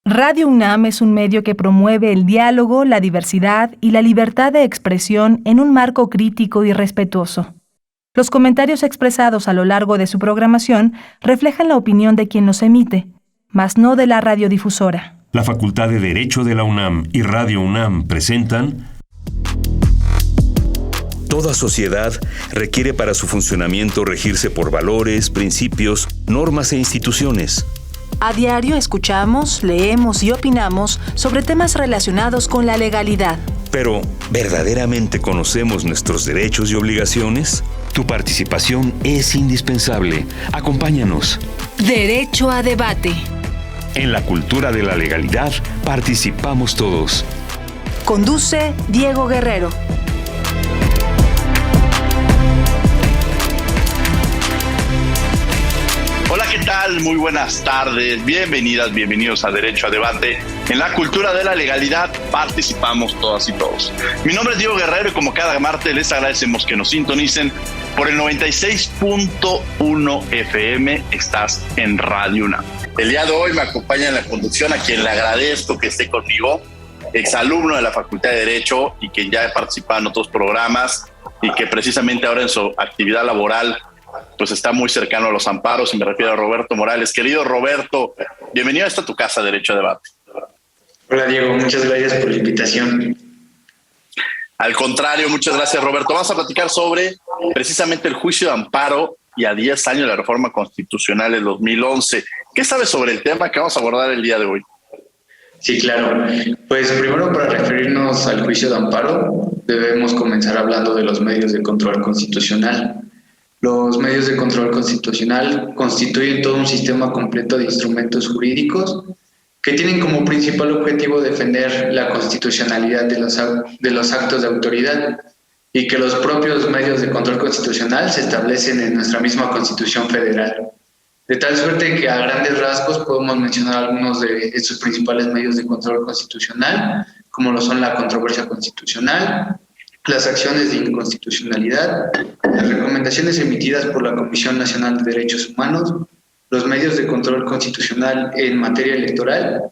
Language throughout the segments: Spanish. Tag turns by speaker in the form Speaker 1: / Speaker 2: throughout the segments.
Speaker 1: Radio UNAM es un medio que promueve el diálogo, la diversidad y la libertad de expresión en un marco crítico y respetuoso. Los comentarios expresados a lo largo de su programación reflejan la opinión de quien los emite, mas no de la radiodifusora.
Speaker 2: La Facultad de Derecho de la UNAM y Radio UNAM presentan...
Speaker 3: Toda sociedad requiere para su funcionamiento regirse por valores, principios, normas e instituciones.
Speaker 1: A diario escuchamos, leemos y opinamos sobre temas relacionados con la legalidad.
Speaker 3: Pero, ¿verdaderamente conocemos nuestros derechos y obligaciones? Tu participación es indispensable. Acompáñanos.
Speaker 1: Derecho a debate.
Speaker 3: En la cultura de la legalidad participamos todos.
Speaker 1: Conduce Diego Guerrero.
Speaker 4: Hola, ¿qué tal? Muy buenas tardes. Bienvenidas, bienvenidos a Derecho a Debate. En la cultura de la legalidad participamos todas y todos. Mi nombre es Diego Guerrero y como cada martes les agradecemos que nos sintonicen por el 96.1 FM. Estás en Radio UNAM. El día de hoy me acompaña en la conducción, a quien le agradezco que esté conmigo, exalumno de la Facultad de Derecho y que ya ha participado en otros programas y que precisamente ahora en su actividad laboral pues está muy cercano a los amparos, y me refiero a Roberto Morales. Querido Roberto, bienvenido a esta tu casa, Derecho a Debate.
Speaker 5: Hola Diego, muchas gracias por la invitación.
Speaker 4: Al contrario, muchas gracias Roberto. Vamos a platicar sobre precisamente el juicio de amparo y a 10 años de la reforma constitucional del 2011. ¿Qué sabes sobre el tema que vamos a abordar el día de hoy?
Speaker 5: Sí, claro. Pues primero, para referirnos al juicio de amparo, debemos comenzar hablando de los medios de control constitucional. Los medios de control constitucional constituyen todo un sistema completo de instrumentos jurídicos que tienen como principal objetivo defender la constitucionalidad de los actos de autoridad y que los propios medios de control constitucional se establecen en nuestra misma Constitución Federal. De tal suerte que a grandes rasgos podemos mencionar algunos de estos principales medios de control constitucional, como lo son la controversia constitucional, las acciones de inconstitucionalidad, las recomendaciones emitidas por la Comisión Nacional de Derechos Humanos, los medios de control constitucional en materia electoral,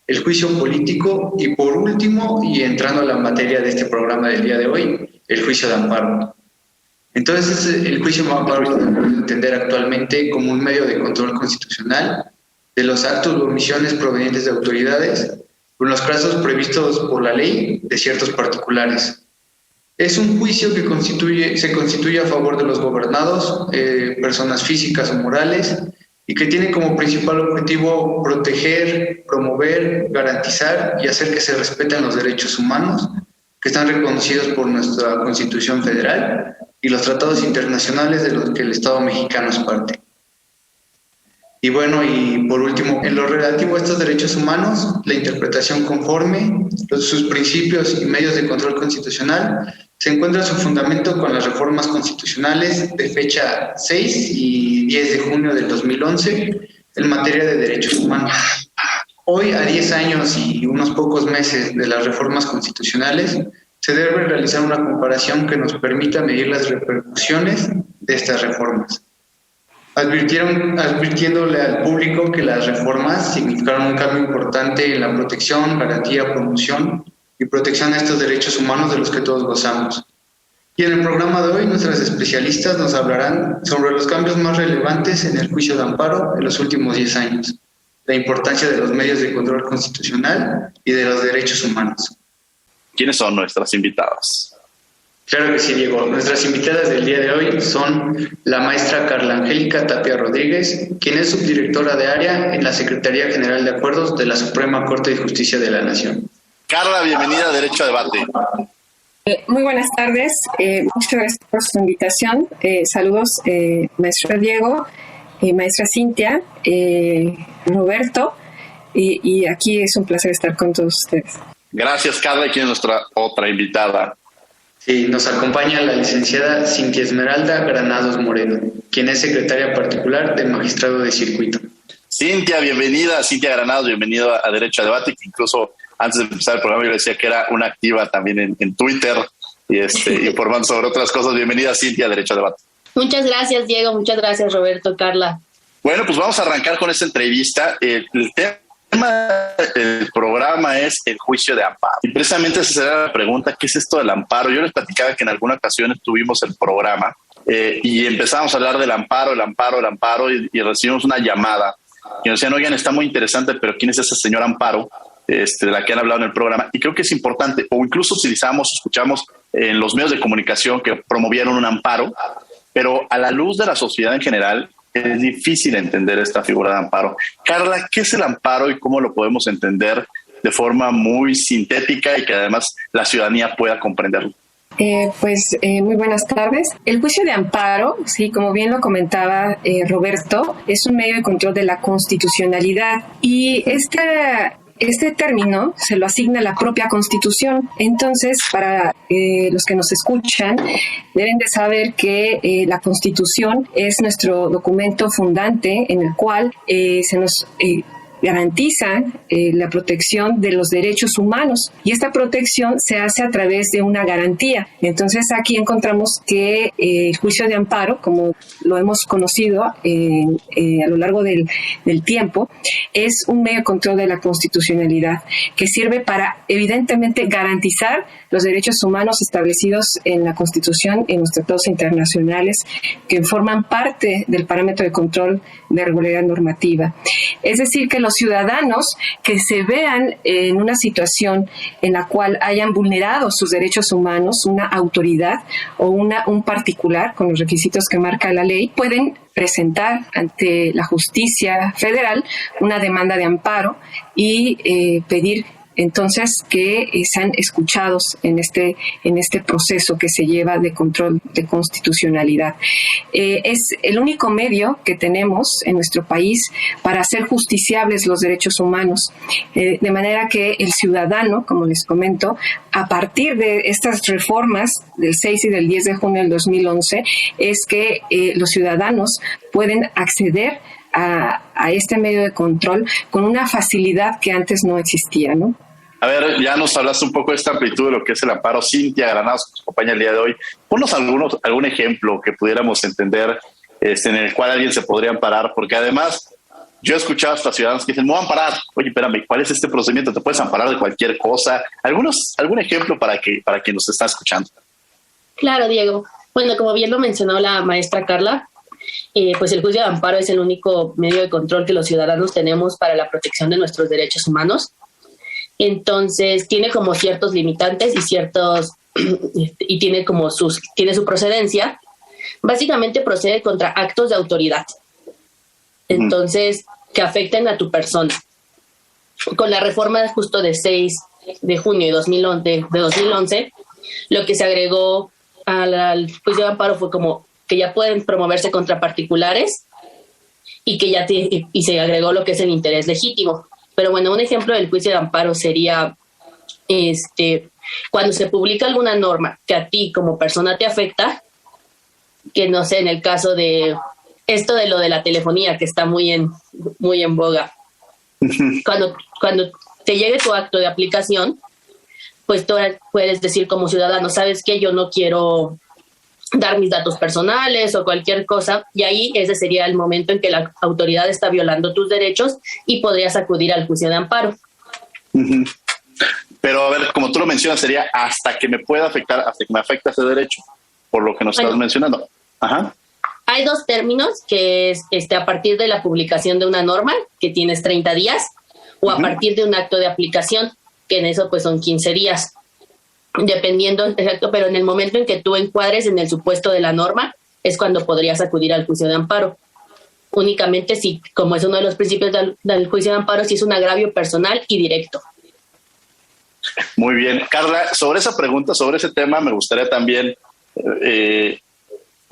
Speaker 5: el juicio político y, por último, y entrando a la materia de este programa del día de hoy, el juicio de amparo. Entonces, el juicio de amparo lo debemos entender actualmente como un medio de control constitucional de los actos u omisiones provenientes de autoridades en los casos previstos por la ley de ciertos particulares. Es un juicio que se constituye a favor de los gobernados, personas físicas o morales, y que tiene como principal objetivo proteger, promover, garantizar y hacer que se respeten los derechos humanos que están reconocidos por nuestra Constitución Federal y los tratados internacionales de los que el Estado mexicano es parte. Y bueno, y por último, en lo relativo a estos derechos humanos, la interpretación conforme, sus principios y medios de control constitucional se encuentra su fundamento con las reformas constitucionales de fecha 6 y 10 de junio del 2011 en materia de derechos humanos. Hoy, a 10 años y unos pocos meses de las reformas constitucionales, se debe realizar una comparación que nos permita medir las repercusiones de estas reformas. Advirtiéndole al público que las reformas significaron un cambio importante en la protección, garantía, promoción y protección a estos derechos humanos de los que todos gozamos. Y en el programa de hoy, nuestras especialistas nos hablarán sobre los cambios más relevantes en el juicio de amparo en los últimos 10 años, la importancia de los medios de control constitucional y de los derechos humanos.
Speaker 4: ¿Quiénes son nuestras invitadas?
Speaker 5: Claro que sí, Diego. Nuestras invitadas del día de hoy son la maestra Carla Angélica Tapia Rodríguez, quien es subdirectora de área en la Secretaría General de Acuerdos de la Suprema Corte de Justicia de la Nación.
Speaker 4: Carla, bienvenida a Derecho a Debate.
Speaker 6: Muy buenas tardes, muchas gracias por su invitación. Saludos, maestro Diego, maestra Cintia, Roberto, y aquí es un placer estar con todos ustedes.
Speaker 4: Gracias, Carla. ¿Y quién es nuestra otra invitada?
Speaker 5: Sí, nos acompaña la licenciada Cintia Esmeralda Granados Moreno, quien es secretaria particular del magistrado de circuito.
Speaker 4: Cintia, bienvenida. Cintia Granados, bienvenida a Derecho a Debate, que incluso antes de empezar el programa yo le decía que era una activa también en Twitter y informando sobre otras cosas. Bienvenida, Cintia, a Derecho a Debate.
Speaker 7: Muchas gracias, Diego. Muchas gracias, Roberto, Carla.
Speaker 4: Bueno, pues vamos a arrancar con esta entrevista. El tema es el juicio de amparo. Y precisamente esa será la pregunta, ¿qué es esto del amparo? Yo les platicaba que en alguna ocasión tuvimos el programa y empezamos a hablar del amparo y recibimos una llamada y nos decían, oigan, está muy interesante, pero ¿quién es esa señora Amparo? De la que han hablado en el programa, y creo que es importante, o incluso escuchamos en los medios de comunicación que promovieron un amparo, pero a la luz de la sociedad en general es difícil entender esta figura de amparo. Carla, ¿qué es el amparo y cómo lo podemos entender de forma muy sintética y que además la ciudadanía pueda comprenderlo?
Speaker 6: Muy buenas tardes. El juicio de amparo, sí, como bien lo comentaba Roberto, es un medio de control de la constitucionalidad, y este término se lo asigna la propia Constitución. Entonces, para los que nos escuchan, deben de saber que la Constitución es nuestro documento fundante en el cual se nos garantiza la protección de los derechos humanos, y esta protección se hace a través de una garantía. Entonces aquí encontramos que el juicio de amparo, como lo hemos conocido a lo largo del tiempo, es un medio de control de la constitucionalidad que sirve para evidentemente garantizar los derechos humanos establecidos en la Constitución y en los tratados internacionales que forman parte del parámetro de control de regularidad normativa. Es decir, que los ciudadanos que se vean en una situación en la cual hayan vulnerado sus derechos humanos, una autoridad o un particular con los requisitos que marca la ley, pueden presentar ante la justicia federal una demanda de amparo y pedir entonces que sean escuchados en este proceso que se lleva de control de constitucionalidad. Es el único medio que tenemos en nuestro país para hacer justiciables los derechos humanos, de manera que el ciudadano, como les comento, a partir de estas reformas del 6 y del 10 de junio del 2011, es que los ciudadanos pueden acceder a este medio de control con una facilidad que antes no existía, ¿no?
Speaker 4: A ver, ya nos hablaste un poco de esta amplitud de lo que es el amparo. Cintia Granados, que nos acompaña el día de hoy. Ponnos algún ejemplo que pudiéramos entender en el cual alguien se podría amparar, porque además yo he escuchado hasta ciudadanos que dicen, me voy a amparar. Oye, espérame, ¿cuál es este procedimiento? ¿Te puedes amparar de cualquier cosa? ¿Algún ejemplo para quien nos está escuchando?
Speaker 7: Claro, Diego. Bueno, como bien lo mencionó la maestra Carla, pues el juicio de amparo es el único medio de control que los ciudadanos tenemos para la protección de nuestros derechos humanos. Entonces tiene como ciertos limitantes y tiene su procedencia. Básicamente procede contra actos de autoridad. Entonces, que afecten a tu persona. Con la reforma justo de 6 de junio de 2011, lo que se agregó al juicio de amparo fue como que ya pueden promoverse contra particulares y se agregó lo que es el interés legítimo. Pero bueno, un ejemplo del juicio de amparo sería cuando se publica alguna norma que a ti como persona te afecta, que no sé, en el caso de esto de lo de la telefonía, que está muy en boga. Cuando te llegue tu acto de aplicación, pues tú puedes decir como ciudadano, ¿sabes qué? Yo no quiero dar mis datos personales o cualquier cosa, y ahí ese sería el momento en que la autoridad está violando tus derechos y podrías acudir al juicio de amparo.
Speaker 4: Pero a ver, como tú lo mencionas, sería hasta que me pueda afectar, hasta que me afecta ese derecho, por lo que nos estás mencionando. Ajá.
Speaker 7: Hay dos términos, que es a partir de la publicación de una norma, que tienes 30 días, o a partir de un acto de aplicación, que en eso pues son 15 días. Dependiendo, exacto, pero en el momento en que tú encuadres en el supuesto de la norma, es cuando podrías acudir al juicio de amparo. Únicamente si, como es uno de los principios del juicio de amparo, si es un agravio personal y directo.
Speaker 4: Muy bien. Carla, sobre esa pregunta, sobre ese tema, me gustaría también,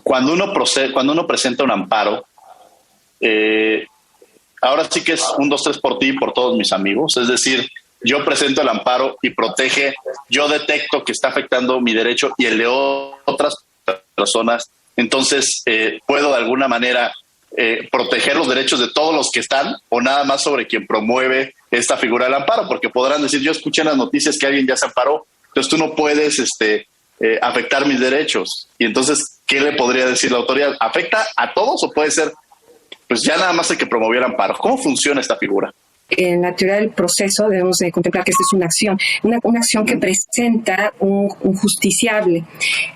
Speaker 4: cuando uno presenta un amparo, ahora sí que es 1, 2, 3 por ti y por todos mis amigos, es decir, yo presento el amparo y yo detecto que está afectando mi derecho y el de otras personas, entonces puedo de alguna manera proteger los derechos de todos los que están, o nada más sobre quien promueve esta figura del amparo, porque podrán decir, yo escuché en las noticias que alguien ya se amparó, entonces tú no puedes afectar mis derechos. Y entonces, ¿qué le podría decir la autoridad? ¿Afecta a todos o puede ser pues ya nada más el que promovió el amparo? ¿Cómo funciona esta figura?
Speaker 6: en la teoría del proceso debemos de contemplar que esta es una acción, una acción que presenta un justiciable,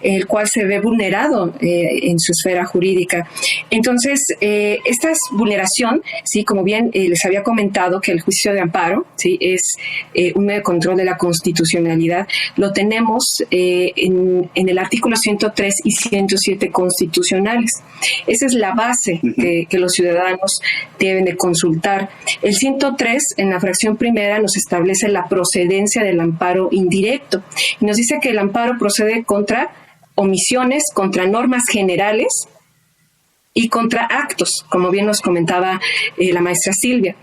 Speaker 6: el cual se ve vulnerado en su esfera jurídica. Entonces, esta vulneración, sí, como bien les había comentado, que el juicio de amparo, sí, es un medio de control de la constitucionalidad, lo tenemos en el artículo 103 y 107 constitucionales. Esa es la base que los ciudadanos deben de consultar. El 103, en la fracción primera, nos establece la procedencia del amparo indirecto y nos dice que el amparo procede contra omisiones, contra normas generales y contra actos, como bien nos comentaba la maestra Cintia.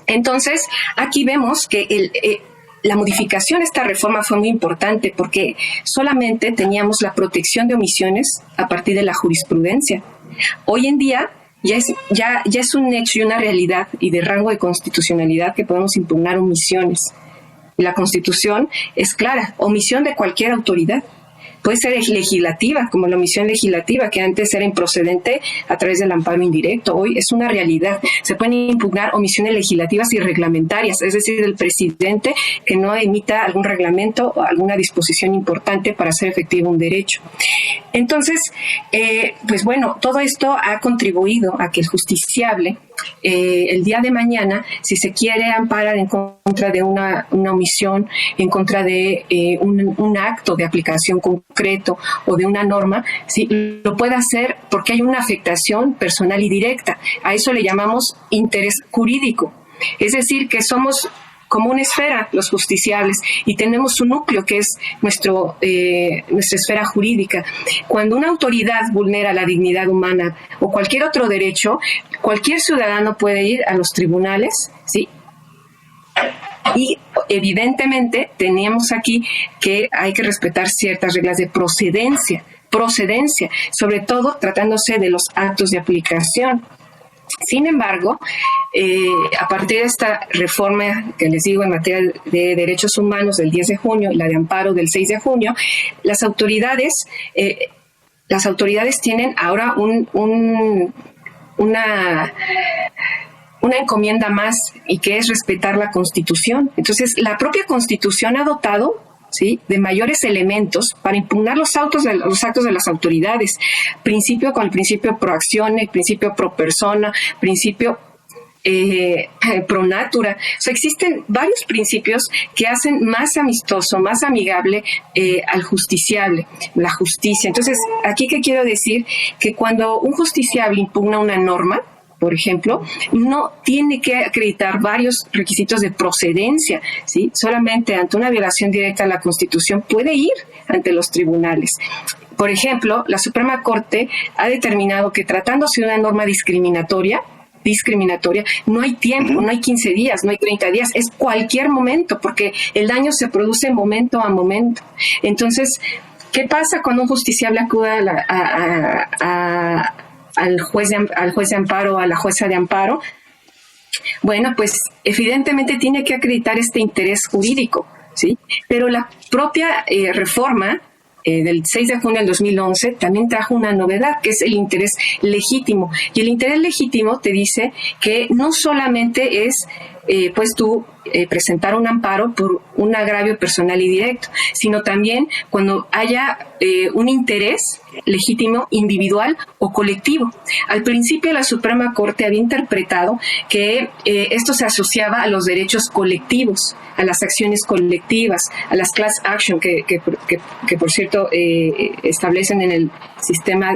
Speaker 6: Entonces, aquí vemos que la modificación de esta reforma fue muy importante porque solamente teníamos la protección de omisiones a partir de la jurisprudencia. Hoy en día ya es un hecho y una realidad y de rango de constitucionalidad que podemos impugnar omisiones. La Constitución es clara, omisión de cualquier autoridad. Puede ser legislativa, como la omisión legislativa, que antes era improcedente a través del amparo indirecto. Hoy es una realidad. Se pueden impugnar omisiones legislativas y reglamentarias, es decir, el presidente que no emita algún reglamento o alguna disposición importante para hacer efectivo un derecho. Entonces, pues bueno, todo esto ha contribuido a que el justiciable, el día de mañana, si se quiere amparar en contra de una omisión, en contra de un acto de aplicación concreto o de una norma, ¿sí?, lo puede hacer porque hay una afectación personal y directa. A eso le llamamos interés jurídico. Es decir, que somos como una esfera, los justiciables, y tenemos un núcleo que es nuestra esfera jurídica. Cuando una autoridad vulnera la dignidad humana o cualquier otro derecho, cualquier ciudadano puede ir a los tribunales, ¿sí? Y evidentemente teníamos aquí que hay que respetar ciertas reglas de procedencia, sobre todo tratándose de los actos de aplicación. Sin embargo, a partir de esta reforma que les digo en materia de derechos humanos del 10 de junio y la de amparo del 6 de junio, las autoridades tienen ahora una encomienda más, y que es respetar la Constitución. Entonces, la propia Constitución ha dotado, ¿sí?, de mayores elementos para impugnar los actos de las autoridades. Con el principio pro actione, principio pro persona, principio pro natura. O sea, existen varios principios que hacen más amistoso, más amigable al justiciable, la justicia. Entonces, aquí ¿qué quiero decir? Que cuando un justiciable impugna una norma, por ejemplo, no tiene que acreditar varios requisitos de procedencia, ¿sí? Solamente ante una violación directa a la Constitución puede ir ante los tribunales. Por ejemplo, la Suprema Corte ha determinado que tratándose de una norma discriminatoria, no hay tiempo, no hay 15 días, no hay 30 días, es cualquier momento, porque el daño se produce momento a momento. Entonces, ¿qué pasa cuando un justiciable acude al juez de amparo, a la jueza de amparo? Bueno, pues evidentemente tiene que acreditar este interés jurídico, ¿sí? Pero la propia reforma del 6 de junio del 2011 también trajo una novedad, que es el interés legítimo. Y el interés legítimo te dice que no solamente es pues tú presentar un amparo por un agravio personal y directo, sino también cuando haya un interés legítimo individual o colectivo. Al principio la Suprema Corte había interpretado que esto se asociaba a los derechos colectivos, a las acciones colectivas, a las class action que por cierto establecen en el sistema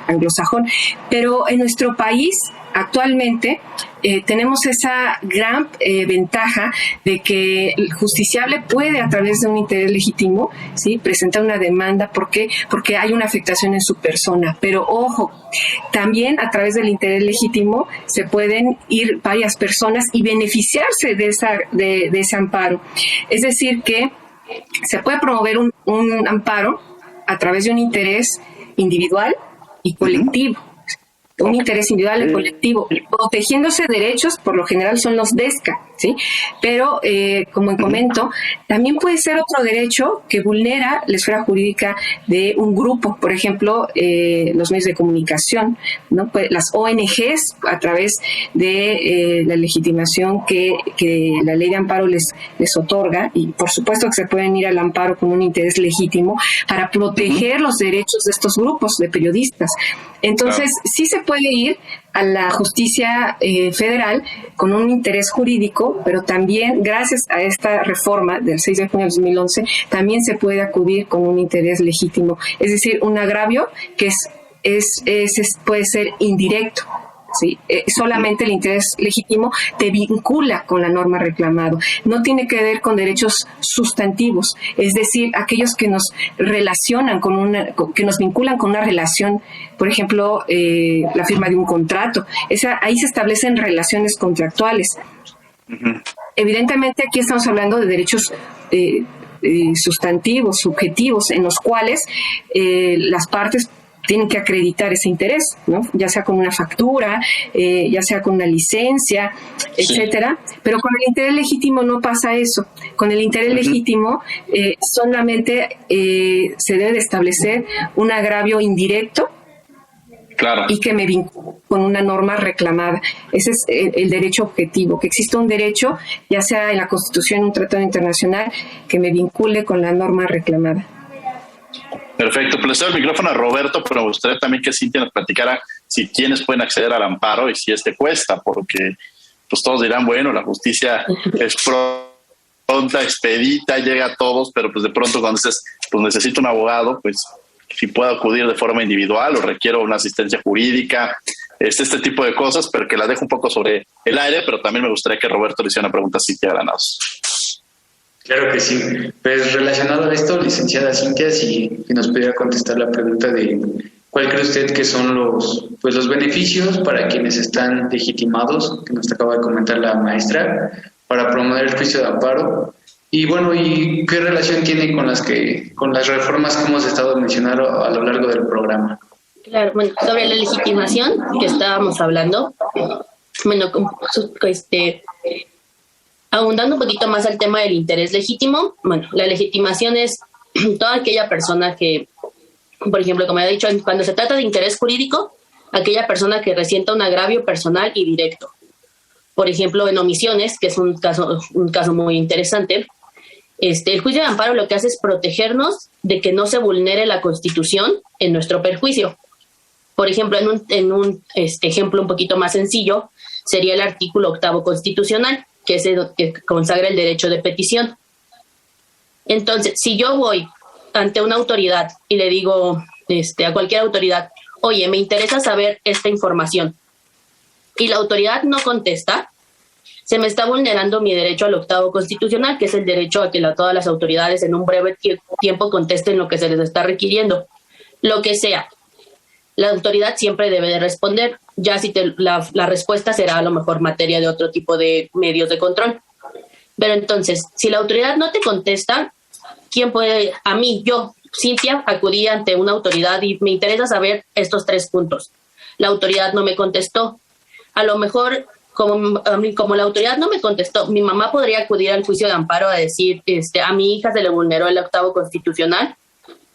Speaker 6: anglosajón. Pero en nuestro país actualmente tenemos esa gran ventaja de que el justiciable puede, a través de un interés legítimo, ¿sí?, presentar una demanda. ¿Por qué? Porque hay una afectación en su persona. Pero ojo, también a través del interés legítimo se pueden ir varias personas y beneficiarse de ese amparo. Es decir, que se puede promover un amparo a través de un interés individual y colectivo. un interés individual o colectivo, protegiéndose derechos, por lo general son los DESCA, ¿sí? Pero, como comento, también puede ser otro derecho que vulnera la esfera jurídica de un grupo, por ejemplo, los medios de comunicación, ¿no? Pues las ONGs, a través de la legitimación que la ley de amparo les otorga, y por supuesto que se pueden ir al amparo con un interés legítimo para proteger los derechos de estos grupos de periodistas. Entonces, sí se puede ir a la justicia federal con un interés jurídico, pero también, gracias a esta reforma del 6 de junio de 2011, también se puede acudir con un interés legítimo. Es decir, un agravio que puede ser indirecto. Sí, solamente el interés legítimo te vincula con la norma reclamado. No tiene que ver con derechos sustantivos, es decir, aquellos que nos relacionan que nos vinculan con una relación, por ejemplo, la firma de un contrato. Ahí se establecen relaciones contractuales. Uh-huh. Evidentemente, aquí estamos hablando de derechos sustantivos, subjetivos, en los cuales las partes tienen que acreditar ese interés, ¿no? Ya sea con una factura, ya sea con una licencia, etcétera. Pero con el interés legítimo no pasa eso. Con el interés legítimo solamente se debe de establecer un agravio indirecto, claro, y que me vincula con una norma reclamada. Ese es el derecho objetivo, que exista un derecho, ya sea en la Constitución, un tratado internacional, que me vincule con la norma reclamada.
Speaker 4: Perfecto, pues le cedo el micrófono a Roberto, pero me gustaría también que Cintia nos platicara si quienes pueden acceder al amparo y si cuesta, porque pues todos dirán, bueno, la justicia es pronta, expedita, llega a todos, pero pues de pronto cuando dices, pues necesito un abogado, pues si puedo acudir de forma individual o requiero una asistencia jurídica, este tipo de cosas, pero que la dejo un poco sobre el aire, pero también me gustaría que Roberto le hiciera una pregunta a Cintia Granados.
Speaker 5: Claro que sí. Pues relacionado a esto, licenciada Cintia, si nos pudiera contestar la pregunta de cuál cree usted que son los beneficios para quienes están legitimados, que nos acaba de comentar la maestra, para promover el juicio de amparo. Y bueno, ¿y qué relación tiene con las reformas que hemos estado mencionando a lo largo del programa?
Speaker 7: Claro, bueno, sobre la legitimación que estábamos hablando, bueno, ahondando un poquito más al tema del interés legítimo, bueno, la legitimación es toda aquella persona que, por ejemplo, como he dicho, cuando se trata de interés jurídico, aquella persona que resienta un agravio personal y directo. Por ejemplo, en omisiones, que es un caso muy interesante, el juicio de amparo lo que hace es protegernos de que no se vulnere la Constitución en nuestro perjuicio. Por ejemplo, en un ejemplo un poquito más sencillo, sería el artículo 8º constitucional, que es el que consagra el derecho de petición. Entonces, si yo voy ante una autoridad y le digo a cualquier autoridad, oye, me interesa saber esta información, y la autoridad no contesta, se me está vulnerando mi derecho al 8º constitucional, que es el derecho a que todas las autoridades en un breve tiempo contesten lo que se les está requiriendo. Lo que sea. La autoridad siempre debe de responder, ya si la respuesta será a lo mejor materia de otro tipo de medios de control. Pero entonces, si la autoridad no te contesta, ¿quién puede? A mí, yo, Cintia, acudí ante una autoridad y me interesa saber estos 3 puntos. La autoridad no me contestó. A lo mejor, como la autoridad no me contestó, mi mamá podría acudir al juicio de amparo a decir, a mi hija se le vulneró el 8º constitucional.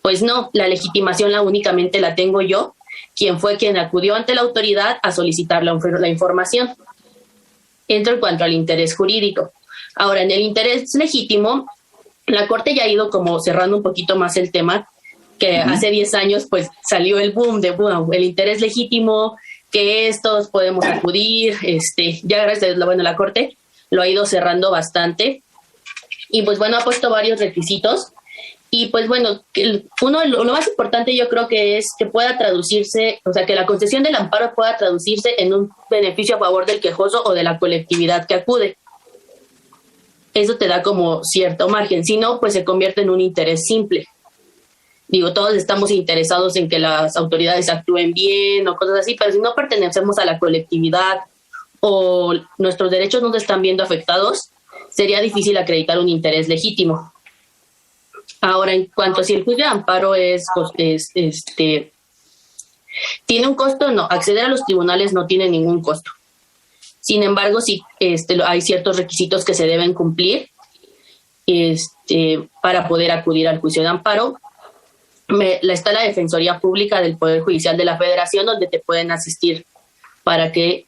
Speaker 7: Pues no, la legitimación únicamente la tengo yo, quien fue quien acudió ante la autoridad a solicitar la información. Entro en cuanto al interés jurídico. Ahora, en el interés legítimo, la Corte ya ha ido como cerrando un poquito más el tema, que hace 10 años pues salió el boom de el interés legítimo, que estos podemos acudir, ya gracias a la Corte lo ha ido cerrando bastante, y pues bueno, ha puesto varios requisitos. Y pues bueno, lo más importante yo creo que es que pueda traducirse, o sea, que la concesión del amparo pueda traducirse en un beneficio a favor del quejoso o de la colectividad que acude. Eso te da como cierto margen, si no, pues se convierte en un interés simple. Digo, todos estamos interesados en que las autoridades actúen bien o cosas así, pero si no pertenecemos a la colectividad o nuestros derechos no se están viendo afectados, sería difícil acreditar un interés legítimo. Ahora, en cuanto a si el juicio de amparo es ¿Tiene un costo? No, acceder a los tribunales no tiene ningún costo. Sin embargo, sí, hay ciertos requisitos que se deben cumplir para poder acudir al juicio de amparo. Está la Defensoría Pública del Poder Judicial de la Federación, donde te pueden asistir para que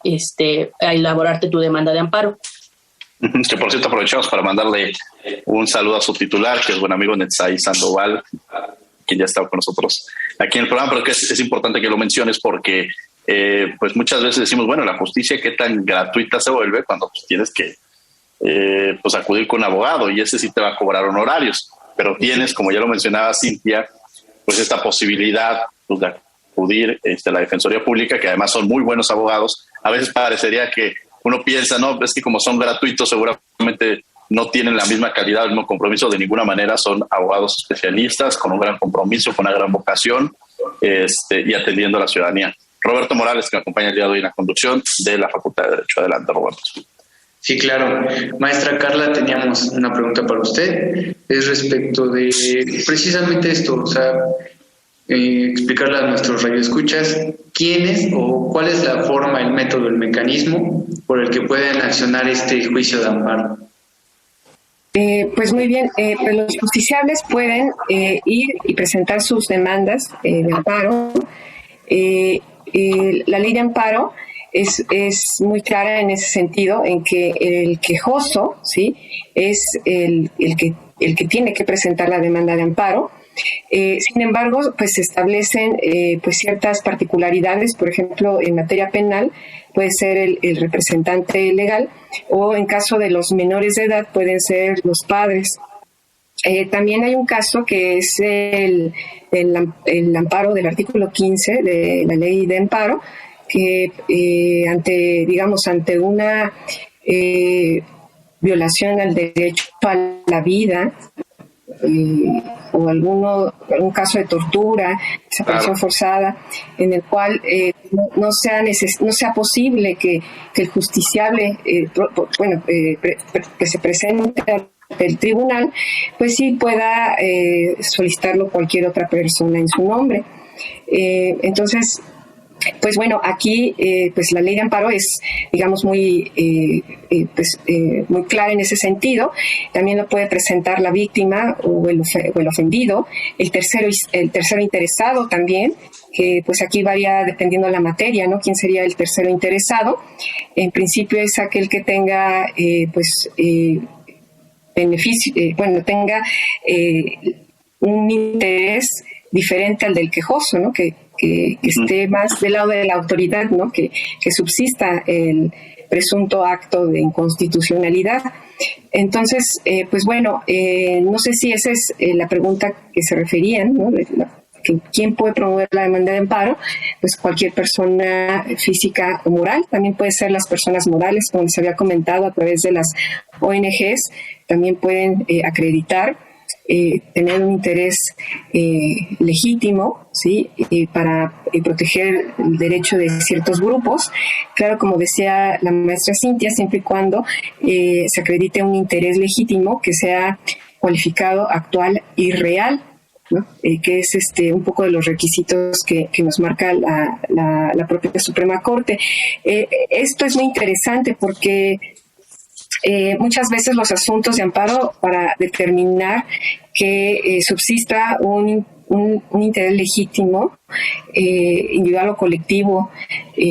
Speaker 7: a elaborarte tu demanda de amparo.
Speaker 4: Que por cierto aprovechamos para mandarle un saludo a su titular, que es buen amigo Netzai Sandoval, quien ya ha estado con nosotros aquí en el programa, pero que es importante que lo menciones porque pues muchas veces decimos, bueno, la justicia qué tan gratuita se vuelve cuando pues, tienes que pues acudir con un abogado, y ese sí te va a cobrar honorarios, pero tienes, como ya lo mencionaba Cintia, pues esta posibilidad pues, de acudir a la Defensoría Pública, que además son muy buenos abogados. A veces parecería que uno piensa, no, es que como son gratuitos seguramente no tienen la misma calidad, el mismo compromiso. De ninguna manera, son abogados especialistas con un gran compromiso, con una gran vocación y atendiendo a la ciudadanía. Roberto Morales, que me acompaña el día de hoy en la conducción de la Facultad de Derecho. Adelante, Roberto.
Speaker 5: Sí, claro. Maestra Carla, teníamos una pregunta para usted. Es respecto de precisamente esto, o sea, explicarle a nuestros radioescuchas quiénes o cuál es la forma, el método, el mecanismo por el que pueden accionar este juicio de amparo.
Speaker 6: Pues muy bien, pues los justiciables pueden ir y presentar sus demandas de amparo. La ley de amparo es muy clara en ese sentido, en que el quejoso, ¿sí?, es el que tiene que presentar la demanda de amparo. Sin embargo, pues se establecen pues ciertas particularidades. Por ejemplo, en materia penal puede ser el representante legal, o en caso de los menores de edad pueden ser los padres. También hay un caso que es el amparo del artículo 15 de la ley de amparo, que ante una violación al derecho a la vida, o algún caso de tortura, desaparición forzada, en el cual no sea posible que el justiciable que se presente ante el tribunal, pues sí pueda solicitarlo cualquier otra persona en su nombre. Entonces, pues bueno, aquí pues la ley de amparo es, digamos, muy clara en ese sentido. También lo puede presentar la víctima o el ofendido, el tercero interesado también, que pues aquí varía dependiendo de la materia, ¿no? ¿Quién sería el tercero interesado? En principio es aquel que tenga beneficio, tenga un interés diferente al del quejoso, ¿no? Que esté más del lado de la autoridad, ¿no? Que subsista el presunto acto de inconstitucionalidad. Entonces, no sé si esa es la pregunta que se referían, ¿no? ¿Quién puede promover la demanda de amparo? Pues cualquier persona física o moral. También puede ser las personas morales, como les había comentado, a través de las ONGs. También pueden acreditar tener un interés legítimo, ¿sí? Para proteger el derecho de ciertos grupos. Claro, como decía la maestra Cintia, siempre y cuando se acredite un interés legítimo que sea cualificado, actual y real, ¿no? Que es un poco de los requisitos que nos marca la propia Suprema Corte. Esto es muy interesante porque muchas veces los asuntos de amparo, para determinar que subsista un interés legítimo, individual o colectivo,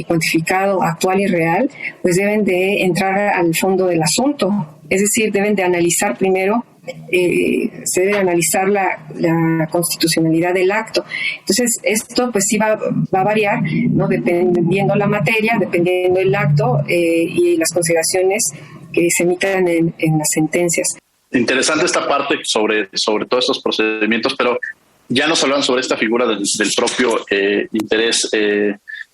Speaker 6: cuantificado, actual y real, pues deben de entrar al fondo del asunto. Es decir, deben de analizar primero, se debe analizar la constitucionalidad del acto. Entonces, esto pues sí va a variar, ¿no? Dependiendo la materia, dependiendo el acto y las consideraciones que se emitan en las sentencias.
Speaker 4: Interesante esta parte sobre todos estos procedimientos, pero ya nos hablan sobre esta figura del propio interés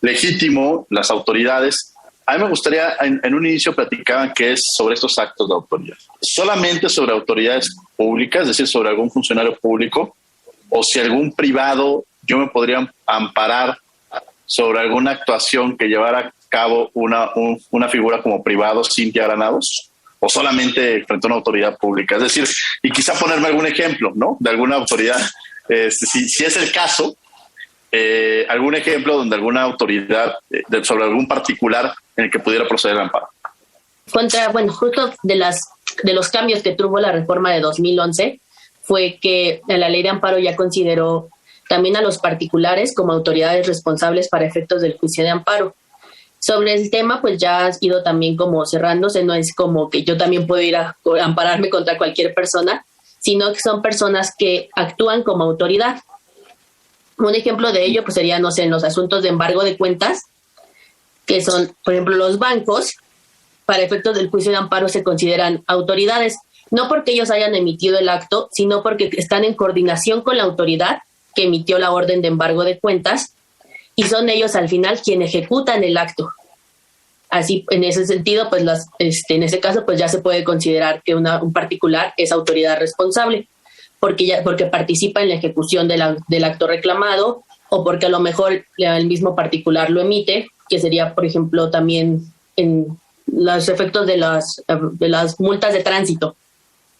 Speaker 4: legítimo, las autoridades. A mí me gustaría, en un inicio platicaban que es sobre estos actos de autoridad. ¿Solamente sobre autoridades públicas, es decir, sobre algún funcionario público? ¿O si algún privado, yo me podría amparar sobre alguna actuación que llevara a cabo una figura como privado, Cintia Granados? ¿O solamente frente a una autoridad pública? Es decir, y quizá ponerme algún ejemplo, ¿no? De alguna autoridad, si es el caso, algún ejemplo donde alguna autoridad sobre algún particular en el que pudiera proceder el amparo.
Speaker 7: Justo de los cambios que tuvo la reforma de 2011 fue que la ley de amparo ya consideró también a los particulares como autoridades responsables para efectos del juicio de amparo. Sobre el tema, pues ya ha ido también como cerrándose, no es como que yo también puedo ir a ampararme contra cualquier persona, sino que son personas que actúan como autoridad. Un ejemplo de ello pues sería, no sé, en los asuntos de embargo de cuentas, que son, por ejemplo, los bancos, para efectos del juicio de amparo se consideran autoridades, no porque ellos hayan emitido el acto, sino porque están en coordinación con la autoridad que emitió la orden de embargo de cuentas, y son ellos al final quienes ejecutan el acto. Así, en ese sentido, pues en ese caso, pues ya se puede considerar que un particular es autoridad responsable, porque participa en la ejecución del acto reclamado, o porque a lo mejor el mismo particular lo emite, que sería, por ejemplo, también en los efectos de las multas de tránsito.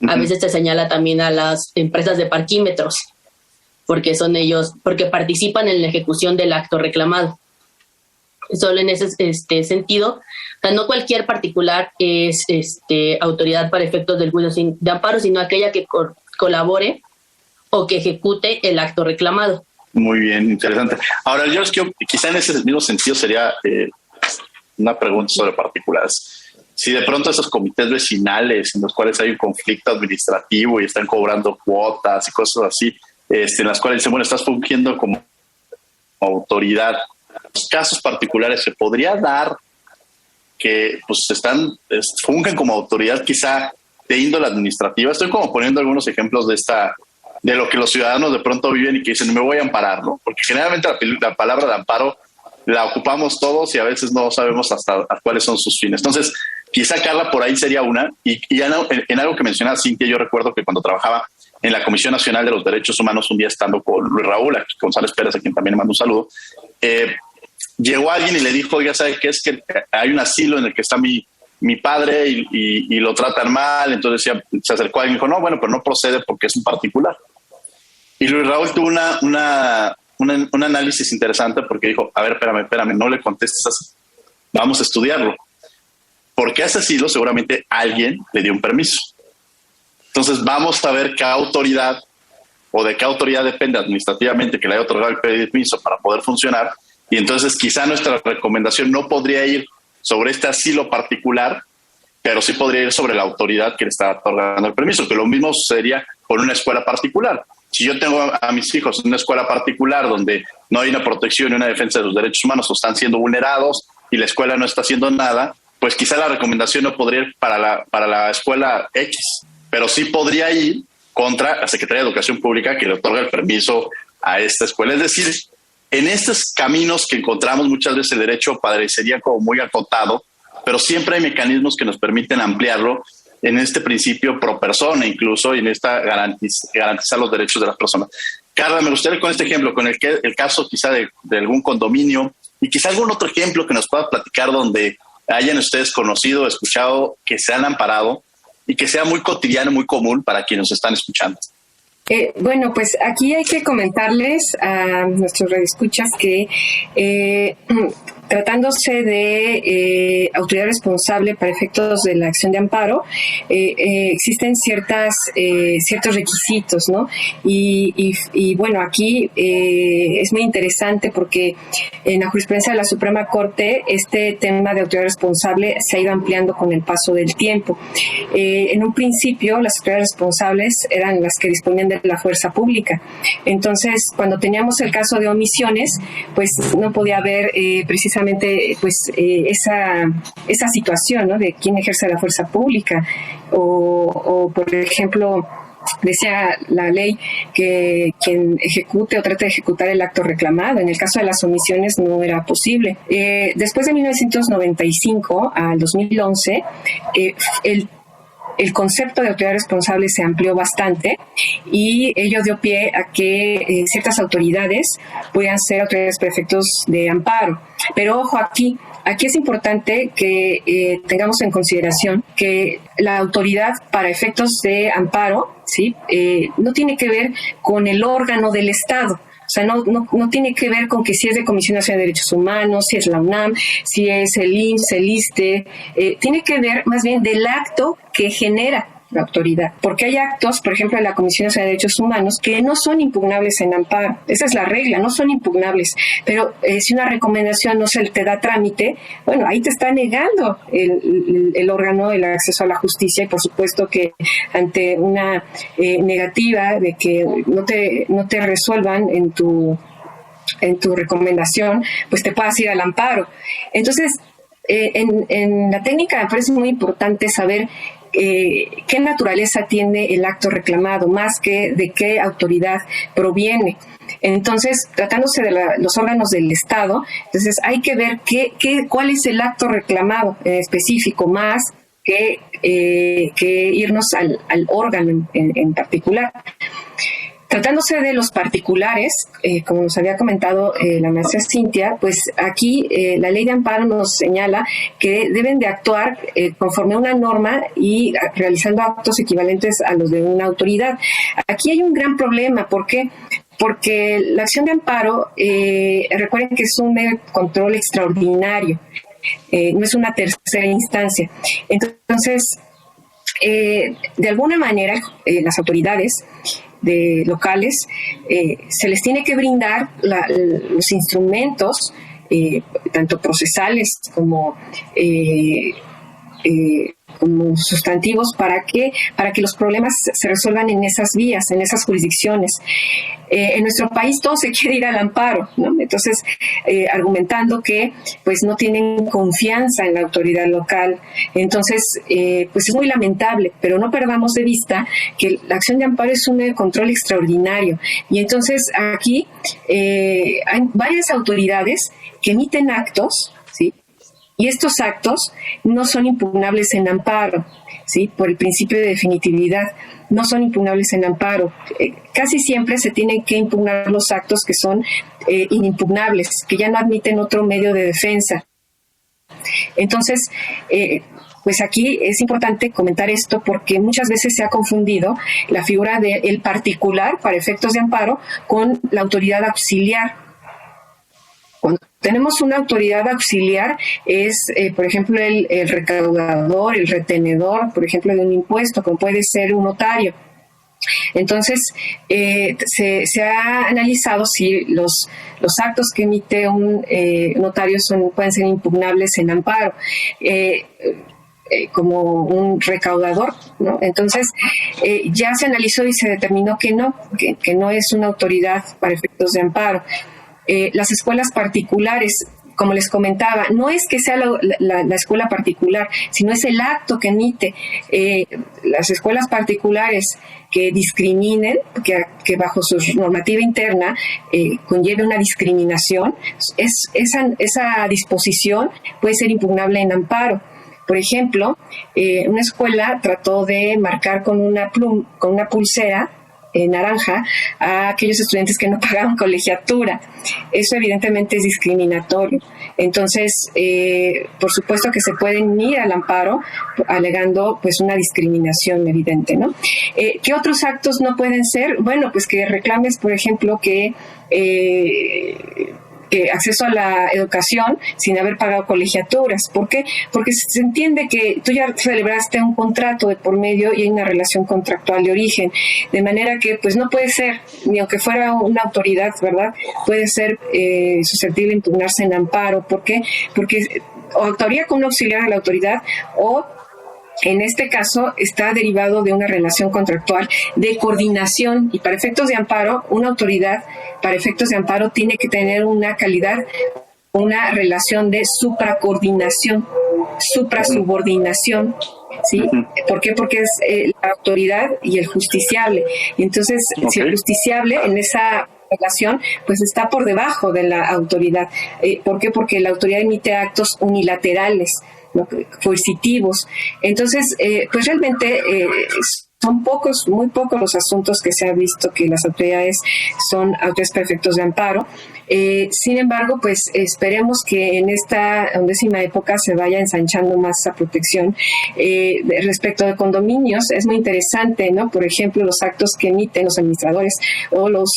Speaker 7: A veces se señala también a las empresas de parquímetros, porque son ellos, porque participan en la ejecución del acto reclamado. Solo en ese sentido, o sea, no cualquier particular es autoridad para efectos del juicio de amparo, sino aquella que colabore o que ejecute el acto reclamado.
Speaker 4: Muy bien, interesante. Ahora, yo es que quizá en ese mismo sentido sería una pregunta sobre particulares. Si de pronto esos comités vecinales en los cuales hay un conflicto administrativo y están cobrando cuotas y cosas así, en las cuales dicen, bueno, estás fungiendo como autoridad. Los casos particulares se podría dar que pues fungen como autoridad quizá de índole administrativa. Estoy como poniendo algunos ejemplos de lo que los ciudadanos de pronto viven y que dicen, me voy a amparar, ¿no? Porque generalmente la palabra de amparo la ocupamos todos y a veces no sabemos hasta cuáles son sus fines. Entonces, quizá, Carla, por ahí sería una. Y en algo que mencionaba Cintia, yo recuerdo que cuando trabajaba en la Comisión Nacional de los Derechos Humanos, un día estando con Luis Raúl, aquí González Pérez, a quien también le mando un saludo, llegó alguien y le dijo, oiga, ¿sabe qué? Es que hay un asilo en el que está mi padre y lo tratan mal. Entonces se acercó alguien y dijo, no, bueno, pero no procede porque es un particular. Y Luis Raúl tuvo un análisis interesante porque dijo, a ver, espérame, no le contestes así. Vamos a estudiarlo. Porque a ese asilo seguramente alguien le dio un permiso. Entonces vamos a ver qué autoridad o de qué autoridad depende administrativamente que le haya otorgado el permiso para poder funcionar. Y entonces quizá nuestra recomendación no podría ir sobre este asilo particular, pero sí podría ir sobre la autoridad que le está otorgando el permiso, que lo mismo sucedería con una escuela particular. Si yo tengo a mis hijos en una escuela particular donde no hay una protección y una defensa de los derechos humanos o están siendo vulnerados y la escuela no está haciendo nada, pues quizá la recomendación no podría ir para la escuela X, pero sí podría ir contra la Secretaría de Educación Pública que le otorga el permiso a esta escuela. Es decir, en estos caminos que encontramos muchas veces el derecho parecería como muy acotado, pero siempre hay mecanismos que nos permiten ampliarlo en este principio pro persona incluso y en esta garantizar los derechos de las personas. Carla, me gustaría con este ejemplo, con el caso quizá de algún condominio y quizá algún otro ejemplo que nos pueda platicar donde hayan ustedes conocido, escuchado, que se han amparado y que sea muy cotidiano, muy común para quienes nos están escuchando.
Speaker 6: Bueno, pues aquí hay que comentarles a nuestros radioescuchas que tratándose de autoridad responsable para efectos de la acción de amparo, existen ciertos requisitos, ¿no? Y bueno, aquí es muy interesante porque en la jurisprudencia de la Suprema Corte este tema de autoridad responsable se ha ido ampliando con el paso del tiempo. En un principio, las autoridades responsables eran las que disponían de la fuerza pública. Entonces, cuando teníamos el caso de omisiones, pues no podía haber precisamente pues esa situación, ¿no? De quién ejerce la fuerza pública o por ejemplo, decía la ley que quien ejecute o trate de ejecutar el acto reclamado. En el caso de las omisiones no era posible. Después de 1995 al 2011, el concepto de autoridad responsable se amplió bastante y ello dio pie a que ciertas autoridades puedan ser autoridades para efectos de amparo. Pero ojo, aquí es importante que tengamos en consideración que la autoridad para efectos de amparo, ¿sí? No tiene que ver con el órgano del Estado. O sea, no tiene que ver con que si es de Comisión Nacional de Derechos Humanos, si es la UNAM, si es el IMSS, el ISSSTE, tiene que ver más bien del acto que genera la autoridad, porque hay actos, por ejemplo, de la Comisión Nacional de Derechos Humanos, que no son impugnables en amparo. Esa es la regla, no son impugnables, pero si una recomendación no se te da trámite, bueno, ahí te está negando el órgano el acceso a la justicia, y por supuesto que ante una negativa de que no te resuelvan en tu recomendación, pues te puedas ir al amparo. Entonces, en la técnica me parece muy importante saber qué naturaleza tiene el acto reclamado, más que de qué autoridad proviene. Entonces, tratándose de los órganos del Estado, entonces hay que ver cuál es el acto reclamado específico, más que irnos al órgano en particular. Tratándose de los particulares, como nos había comentado la maestra Cintia, pues aquí la ley de amparo nos señala que deben de actuar conforme a una norma y realizando actos equivalentes a los de una autoridad. Aquí hay un gran problema. ¿Por qué? Porque la acción de amparo, recuerden que es un medio de control extraordinario, no es una tercera instancia. Entonces, de alguna manera, las autoridades locales se les tiene que brindar los instrumentos, tanto procesales como sustantivos, para que los problemas se resuelvan en esas vías, en esas jurisdicciones. En nuestro país todo se quiere ir al amparo, ¿no? Entonces, argumentando que pues no tienen confianza en la autoridad local. Entonces, pues es muy lamentable, pero no perdamos de vista que la acción de amparo es un medio de control extraordinario. Y entonces aquí hay varias autoridades que emiten actos, ¿sí? Y estos actos no son impugnables en amparo, ¿sí? Por el principio de definitividad, no son impugnables en amparo. Casi siempre se tienen que impugnar los actos que son inimpugnables, que ya no admiten otro medio de defensa. Entonces, pues aquí es importante comentar esto porque muchas veces se ha confundido la figura del particular para efectos de amparo con la autoridad auxiliar. Cuando tenemos una autoridad auxiliar es, por ejemplo, el recaudador, el retenedor, por ejemplo, de un impuesto, como puede ser un notario. Entonces, se ha analizado si los actos que emite un notario pueden ser impugnables en amparo. Como un recaudador, ¿no? Entonces, ya se analizó y se determinó que no es una autoridad para efectos de amparo. Las escuelas particulares, como les comentaba, no es que sea la escuela particular, sino es el acto que emite. Las escuelas particulares que discriminen, que bajo su normativa interna conlleve una discriminación, esa disposición puede ser impugnable en amparo. Por ejemplo, una escuela trató de marcar con una pulsera naranja a aquellos estudiantes que no pagaban colegiatura. Eso evidentemente es discriminatorio. Entonces, por supuesto que se pueden ir al amparo alegando pues una discriminación evidente, ¿no? ¿Qué otros actos no pueden ser? Bueno, pues que reclames, por ejemplo, que acceso a la educación sin haber pagado colegiaturas. ¿Por qué? Porque se entiende que tú ya celebraste un contrato de por medio y hay una relación contractual de origen, de manera que pues no puede ser, ni aunque fuera una autoridad, ¿verdad? Puede ser susceptible de impugnarse en amparo. ¿Por qué? Porque o actuaría con un auxiliar de la autoridad o en este caso está derivado de una relación contractual de coordinación, y para efectos de amparo, una autoridad para efectos de amparo tiene que tener una calidad, una relación de supracoordinación, suprasubordinación, ¿sí? ¿Por qué? Porque es la autoridad y el justiciable. Y entonces, si el justiciable en esa relación, pues está por debajo de la autoridad. ¿Por qué? Porque la autoridad emite actos unilaterales, ¿no? Coercitivos. Entonces, pues realmente son muy pocos los asuntos que se ha visto que las autoridades son autoridades para efectos de amparo. Sin embargo, pues esperemos que en esta 11ª época se vaya ensanchando más esa protección. Respecto de condominios, es muy interesante, ¿no? Por ejemplo, los actos que emiten los administradores o los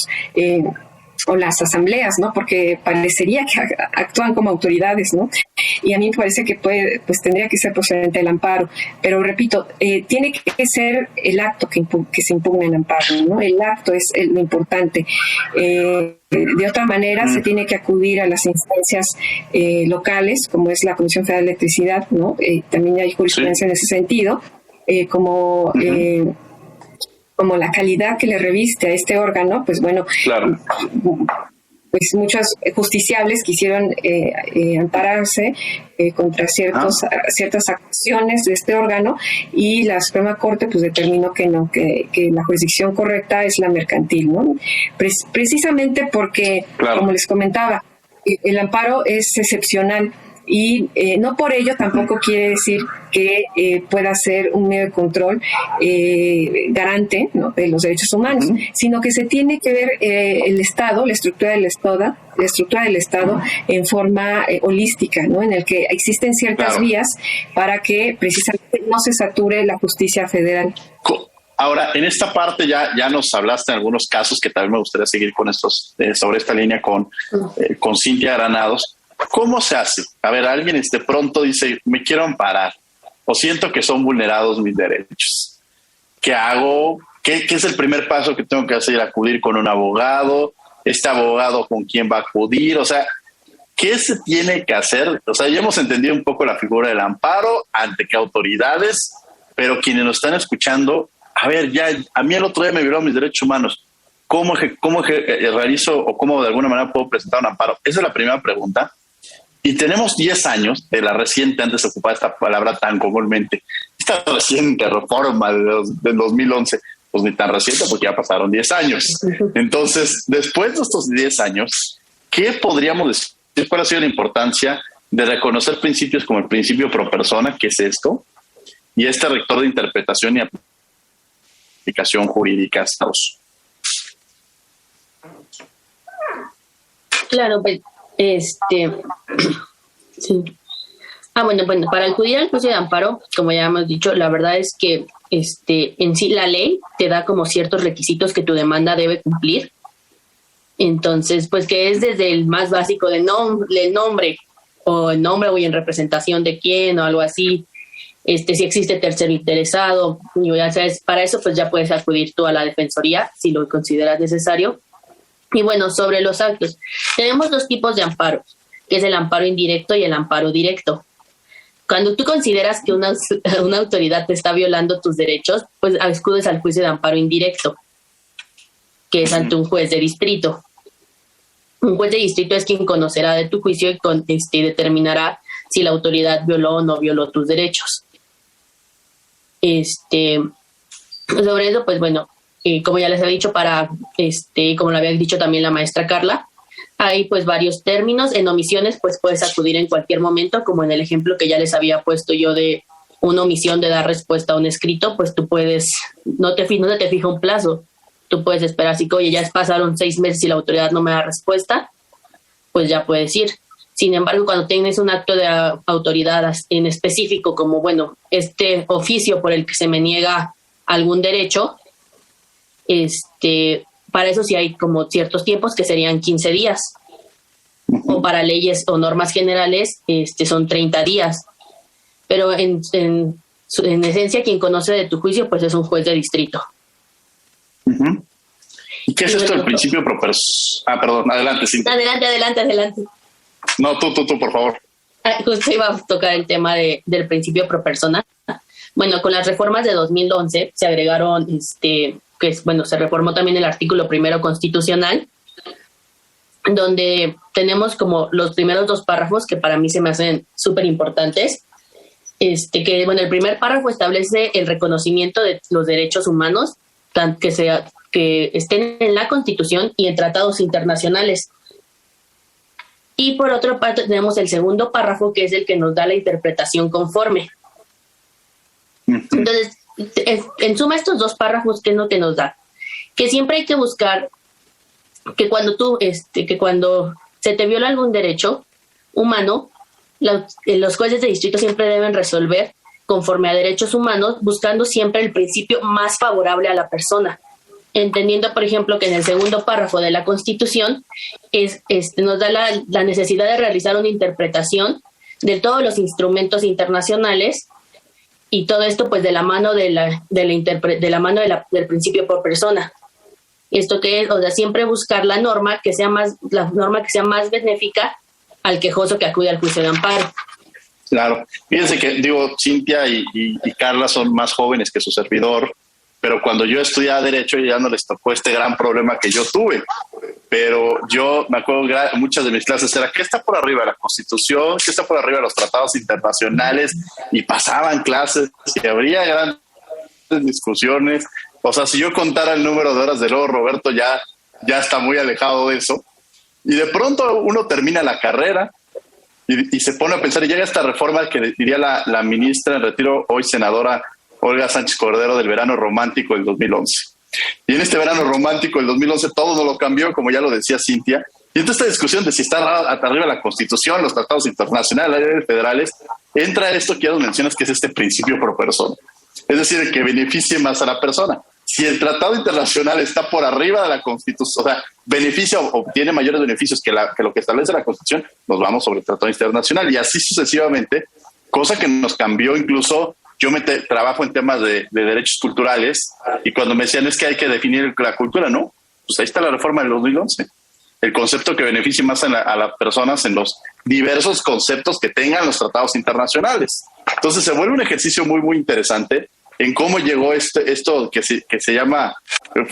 Speaker 6: o las asambleas, ¿no? Porque parecería que actúan como autoridades, ¿no? Y a mí me parece que tendría que ser procedente del amparo. Pero repito, tiene que ser el acto que se impugna el amparo, ¿no? El acto es lo importante. De otra manera, se tiene que acudir a las instancias locales, como es la Comisión Federal de Electricidad, ¿no? También hay jurisprudencia en ese sentido, como la calidad que le reviste a este órgano, pues bueno,
Speaker 4: claro,
Speaker 6: pues muchos justiciables quisieron ampararse contra ciertas acciones de este órgano, y la Suprema Corte pues determinó que no, que la jurisdicción correcta es la mercantil, ¿no? Precisamente porque, claro, como les comentaba, el amparo es excepcional. Y no por ello tampoco quiere decir que pueda ser un medio de control garante, ¿no?, de los derechos humanos, sino que se tiene que ver el Estado, la estructura del Estado en forma holística, ¿no?, en el que existen ciertas vías para que precisamente no se sature la justicia federal.
Speaker 4: Ahora, en esta parte ya nos hablaste en algunos casos que también me gustaría seguir con estos sobre esta línea con Cintia Granados. ¿Cómo se hace? A ver, alguien de pronto dice, me quiero amparar o siento que son vulnerados mis derechos. ¿Qué hago? ¿Qué es el primer paso que tengo que hacer? ¿Acudir con un abogado? ¿Este abogado con quién va a acudir? O sea, ¿qué se tiene que hacer? O sea, ya hemos entendido un poco la figura del amparo, ante qué autoridades, pero quienes nos están escuchando, a ver, ya a mí el otro día me violaron mis derechos humanos. ¿Cómo realizo o cómo de alguna manera puedo presentar un amparo? Esa es la primera pregunta. Y tenemos 10 años de la reciente, antes de ocupar esta palabra tan comúnmente, esta reciente reforma del 2011, pues ni tan reciente porque ya pasaron 10 años. Entonces, después de estos 10 años, ¿qué podríamos decir? ¿Cuál ha sido la importancia de reconocer principios como el principio pro persona, que es esto, y este rector de interpretación y aplicación jurídica Estados?
Speaker 7: Claro, pues sí. Bueno, para acudir al juicio de amparo, como ya hemos dicho, la verdad es que en sí la ley te da como ciertos requisitos que tu demanda debe cumplir. Entonces, pues que es desde el más básico del nombre o en representación de quién o algo así. Si existe tercero interesado, y ya sabes, para eso pues ya puedes acudir tú a la defensoría si lo consideras necesario. Y bueno, sobre los actos, tenemos 2 tipos de amparos, que es el amparo indirecto y el amparo directo. Cuando tú consideras que una autoridad te está violando tus derechos, pues acudes al juicio de amparo indirecto, que es ante un juez de distrito. Un juez de distrito es quien conocerá de tu juicio y determinará si la autoridad violó o no violó tus derechos. Sobre eso, pues bueno, como ya les he dicho, como lo había dicho también la maestra Carla, hay pues varios términos. En omisiones pues puedes acudir en cualquier momento, como en el ejemplo que ya les había puesto yo de una omisión de dar respuesta a un escrito, pues tú puedes, no te fija un plazo, tú puedes esperar, así que oye, ya pasaron 6 meses y la autoridad no me da respuesta, pues ya puedes ir. Sin embargo, cuando tienes un acto de autoridad en específico, como bueno, este oficio por el que se me niega algún derecho, para eso sí hay como ciertos tiempos que serían 15 días. O para leyes o normas generales son 30 días. Pero en esencia quien conoce de tu juicio pues es un juez de distrito.
Speaker 4: ¿Y qué es esto del principio pro persona? Perdón, adelante, Cintia.
Speaker 7: Adelante.
Speaker 4: No, tú, por favor.
Speaker 7: Justo iba a tocar el tema del principio pro persona. Bueno, con las reformas de 2011 se agregaron, se reformó también el artículo 1 constitucional, donde tenemos como los primeros 2 párrafos que para mí se me hacen súper importantes. El primer párrafo establece el reconocimiento de los derechos humanos, que estén en la Constitución y en tratados internacionales. Y por otra parte tenemos el segundo párrafo, que es el que nos da la interpretación conforme. Entonces, en suma, estos 2 párrafos, ¿qué es lo que nos da? Que siempre hay que buscar que cuando cuando se te viola algún derecho humano, los jueces de distrito siempre deben resolver conforme a derechos humanos, buscando siempre el principio más favorable a la persona. entendiendo, por ejemplo, que en el segundo párrafo de la Constitución nos da la necesidad de realizar una interpretación de todos los instrumentos internacionales, y todo esto pues de la mano del principio por persona. Esto que es, o sea, siempre buscar la norma que sea más benéfica al quejoso que acude al juicio de amparo.
Speaker 4: Claro. Fíjense que, Cintia y Carla son más jóvenes que su servidor, pero cuando yo estudiaba Derecho ya no les tocó este gran problema que yo tuve. Pero yo me acuerdo, muchas de mis clases era, ¿qué está por arriba de la Constitución? ¿Qué está por arriba de los tratados internacionales? Y pasaban clases y habría grandes discusiones. O sea, si yo contara el número de horas de luego, Roberto ya está muy alejado de eso. Y de pronto uno termina la carrera y se pone a pensar, y llega esta reforma que diría la ministra en retiro, hoy senadora Olga Sánchez Cordero, del verano romántico del 2011. Y en este verano romántico del 2011 todo nos lo cambió, como ya lo decía Cintia. Y entonces esta discusión de si está arriba la Constitución, los tratados internacionales, las leyes federales, entra esto que ya nos mencionas, que es este principio pro persona. Es decir, que beneficie más a la persona. Si el tratado internacional está por arriba de la Constitución, o sea, beneficia o obtiene mayores beneficios que lo que establece la Constitución, nos vamos sobre el tratado internacional, y así sucesivamente, cosa que nos cambió. Incluso yo trabajo en temas de derechos culturales, y cuando me decían es que hay que definir la cultura, no, pues ahí está la reforma del 2011. El concepto que beneficie más a las personas en los diversos conceptos que tengan los tratados internacionales. Entonces se vuelve un ejercicio muy, muy interesante en cómo llegó esto que se llama,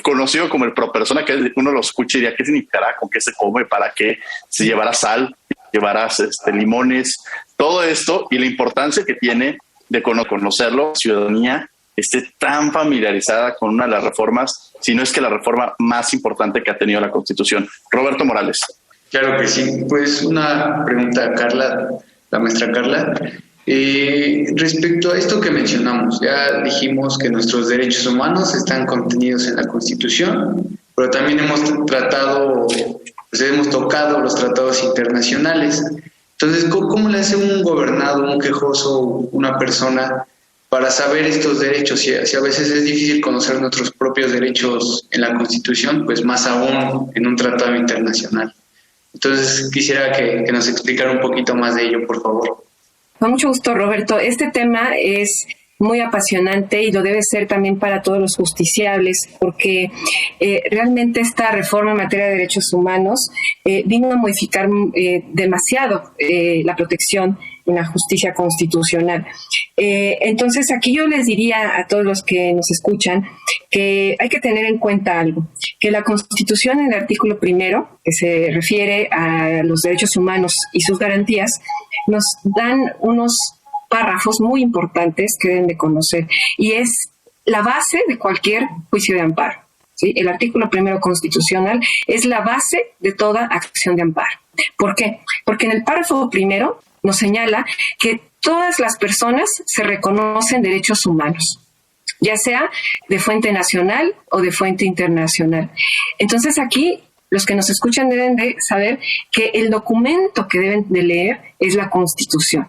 Speaker 4: conocido como el pro persona, que uno lo escucha y diría, ¿qué significará? ¿Con qué se come? ¿Para qué? ¿Se llevará sal? ¿Llevarás limones? Todo esto, y la importancia que tiene de conocerlo, la ciudadanía esté tan familiarizada con una de las reformas, si no es que la reforma más importante que ha tenido la Constitución. Roberto Morales.
Speaker 5: Claro que sí. Pues una pregunta a Carla, la maestra Carla. Respecto a esto que mencionamos, ya dijimos que nuestros derechos humanos están contenidos en la Constitución, pero también hemos tocado los tratados internacionales. Entonces, ¿cómo le hace un gobernado, un quejoso, una persona para saber estos derechos? Si a veces es difícil conocer nuestros propios derechos en la Constitución, pues más aún en un tratado internacional. Entonces, quisiera que nos explicara un poquito más de ello, por favor.
Speaker 6: Con mucho gusto, Roberto. Este tema es muy apasionante y lo debe ser también para todos los justiciables, porque realmente esta reforma en materia de derechos humanos vino a modificar demasiado la protección en la justicia constitucional. Entonces, aquí yo les diría a todos los que nos escuchan que hay que tener en cuenta algo, que la Constitución, en el artículo 1, que se refiere a los derechos humanos y sus garantías, nos dan unos párrafos muy importantes que deben de conocer, y es la base de cualquier juicio de amparo. ¿Sí? El artículo 1 constitucional es la base de toda acción de amparo. ¿Por qué? Porque en el párrafo 1 nos señala que todas las personas se reconocen derechos humanos, ya sea de fuente nacional o de fuente internacional. Entonces aquí los que nos escuchan deben de saber que el documento que deben de leer es la Constitución.